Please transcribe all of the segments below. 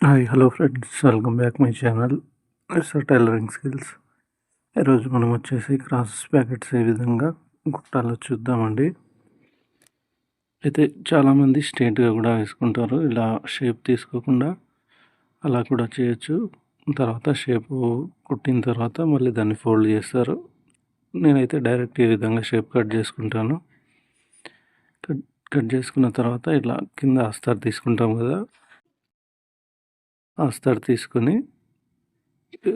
Hi hello friends, welcome back my channel SR tailoring skills. ఈరోజు మనం వచ్చేసి cross packets ఏ విధంగా కుట్టాలో చూద్దామండి. అయితే చాలామంది స్ట్రైట్గా కూడా వేసుకుంటారు, ఇలా షేప్ తీసుకోకుండా అలా కూడా చేయొచ్చు. తర్వాత షేపు కుట్టిన తర్వాత మళ్ళీ దాన్ని ఫోల్డ్ చేస్తారు. నేనైతే డైరెక్ట్ ఈ విధంగా షేప్ కట్ చేసుకుంటాను. కట్ కట్ చేసుకున్న తర్వాత ఇట్లా కింద అస్తర్ తీసుకుంటాం కదా, అస్తర్ తీసుకొని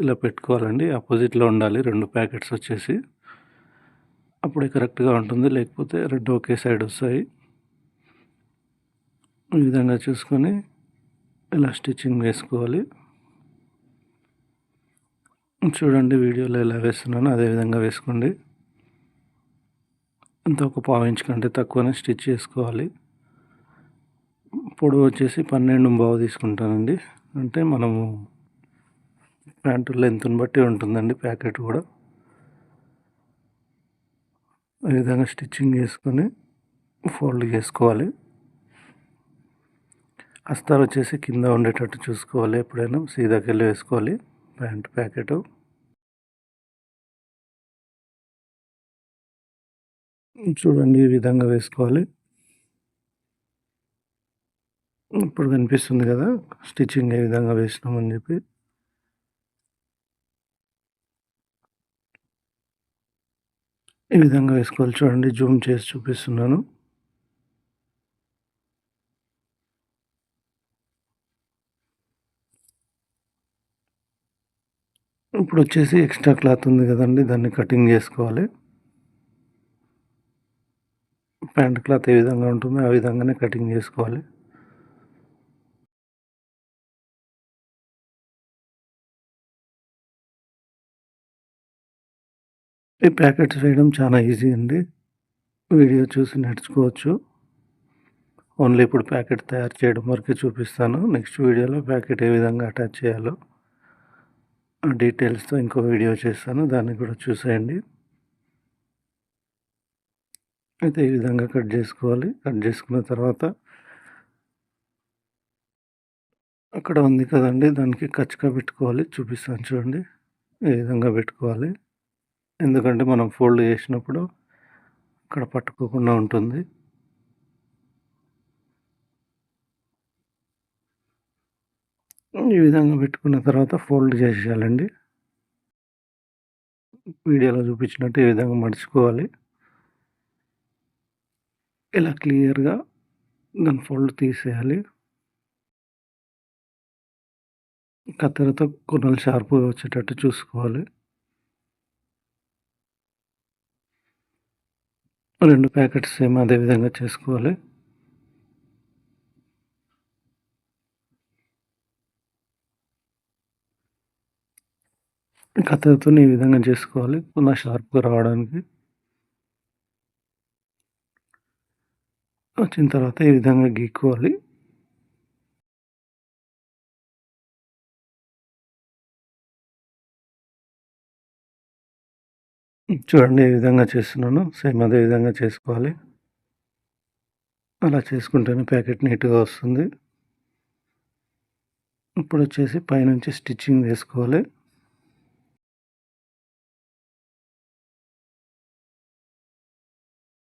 ఇలా పెట్టుకోవాలండి. ఆపోజిట్లో ఉండాలి 2 ప్యాకెట్స్ వచ్చేసి, అప్పుడే కరెక్ట్గా ఉంటుంది. లేకపోతే 2 ఒకే సైడ్ వస్తాయి. ఈ విధంగా చూసుకొని ఇలా స్టిచ్చింగ్ వేసుకోవాలి. చూడండి వీడియోలో ఎలా వేస్తున్నానో అదే విధంగా వేసుకోండి. ఇంత ఒక పావు ఇంచ్ కంటే తక్కువనే స్టిచ్ చేసుకోవాలి. పొడవు వచ్చేసి 12.5 తీసుకుంటానండి. అంటే మనము ప్యాంటు లెంత్ని బట్టి ఉంటుందండి ప్యాకెట్ కూడా. ఈ విధంగా స్టిచ్చింగ్ చేసుకొని ఫోల్డ్ చేసుకోవాలి. అస్తర్ వచ్చేసి కింద ఉండేటట్టు చూసుకోవాలి. ఎప్పుడైనా సీదాకెళ్ళి వేసుకోవాలి ప్యాంట్ ప్యాకెట్. చూడండి ఈ విధంగా వేసుకోవాలి. ఇప్పుడు కనిపిస్తుంది కదా స్టిచ్చింగ్ ఏ విధంగా వేసినామని చెప్పి. ఈ విధంగా వేసుకోవాలి. చూడండి జూమ్ చేసి చూపిస్తున్నాను. ఇప్పుడు వచ్చేసి ఎక్స్ట్రా క్లాత్ ఉంది కదండి, దాన్ని కటింగ్ చేసుకోవాలి. ప్యాంట్ క్లాత్ ఏ విధంగా ఉంటుందో ఆ విధంగానే కటింగ్ చేసుకోవాలి. ఈ ప్యాకెట్స్ వేయడం చాలా ఈజీ అండి. వీడియో చూసి నేర్చుకోవచ్చు. ఓన్లీ ఇప్పుడు ప్యాకెట్ తయారు చేయడం వరకే చూపిస్తాను. నెక్స్ట్ వీడియోలో ప్యాకెట్ ఏ విధంగా అటాచ్ చేయాలో ఆ డీటెయిల్స్తో ఇంకో వీడియో చేస్తాను, దాన్ని కూడా చూసేయండి. అయితే ఈ విధంగా కట్ చేసుకోవాలి. కట్ చేసుకున్న తర్వాత అక్కడ ఉంది కదండి, దానికి కచ్చగా పెట్టుకోవాలి. చూపిస్తాను చూడండి ఏ విధంగా పెట్టుకోవాలి. ఎందుకంటే మనం ఫోల్డ్ చేసినప్పుడు అక్కడ పట్టుకోకుండా ఉంటుంది. ఈ విధంగా పెట్టుకున్న తర్వాత ఫోల్డ్ చేసేయాలండి. వీడియోలో చూపించినట్టు ఈ విధంగా మడుచుకోవాలి. ఇలా క్లియర్గా దాని ఫోల్డ్ తీసేయాలి. కత్తెరతో కొనలు షార్ప్గా వచ్చేటట్టు చూసుకోవాలి. 2 ప్యాకెట్స్ సేమ్ అదే విధంగా చేసుకోవాలి. కత్తెరతో ఈ విధంగా చేసుకోవాలి, కొన షార్ప్గా రావడానికి. వచ్చిన తర్వాత ఈ విధంగా గీక్కోవాలి. చూడండి ఏ విధంగా చేస్తున్నానో సేమ్ అదే విధంగా చేసుకోవాలి. అలా చేసుకుంటేనే ప్యాకెట్ నీట్గా వస్తుంది. ఇప్పుడు వచ్చేసి పైనుంచి స్టిచ్చింగ్ వేసుకోవాలి.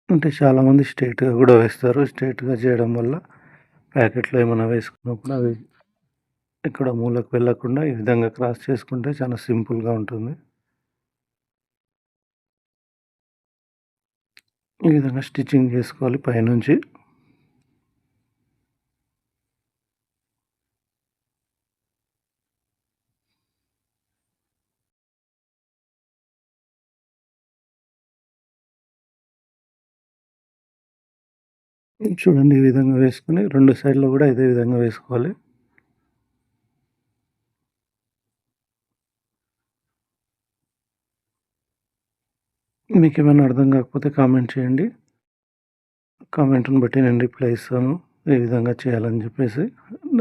అంటే చాలామంది స్ట్రైట్గా కూడా వేస్తారు. స్ట్రైట్గా చేయడం వల్ల ప్యాకెట్లో ఏమైనా వేసుకున్నప్పుడు అవి ఇక్కడ మూలకు వెళ్ళకుండా ఈ విధంగా క్రాస్ చేసుకుంటే చాలా సింపుల్గా ఉంటుంది. ఈ విధంగా స్టిచ్చింగ్ చేసుకోవాలి పైనుంచి. చూడండి ఈ విధంగా వేసుకొని 2 సైడ్‌లో కూడా ఇదే విధంగా వేసుకోవాలి. మీకేమైనా అర్థం కాకపోతే కామెంట్ చేయండి. కామెంట్‌ని బట్టి నేను రిప్లై ఇస్తాను ఏ విధంగా చేయాలని చెప్పేసి.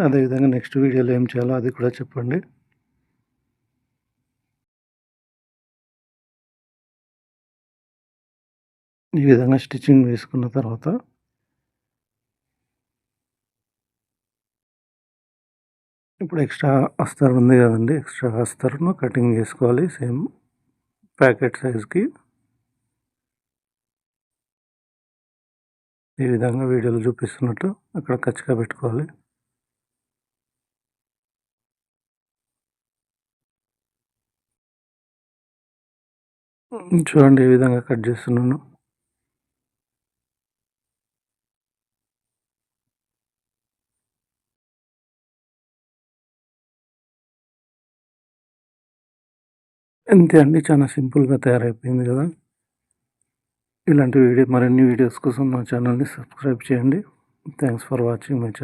అదేవిధంగా నెక్స్ట్ వీడియోలో ఏం చేయాలో అది కూడా చెప్పండి. ఈ విధంగా స్టిచ్చింగ్ వేసుకున్న తర్వాత ఇప్పుడు ఎక్స్ట్రా అస్తర్ ఉంది కదండి, ఎక్స్ట్రా అస్తర్ను కటింగ్ చేసుకోవాలి సేమ్ ప్యాకెట్ సైజ్కి. ఈ విధంగా వీడియోలో చూపిస్తున్నట్టు అక్కడ కచ్చిగా పెట్టుకోవాలి. చూడండి ఈ విధంగా కట్ చేస్తున్నాను. అంతే అండి, చాలా సింపుల్గా తయారైపోయింది కదా. ఇలాంటి మరిన్ని వీడియోస్ కోసం మా ఛానల్ని సబ్స్క్రైబ్ చేయండి. Thanks for watching my channel.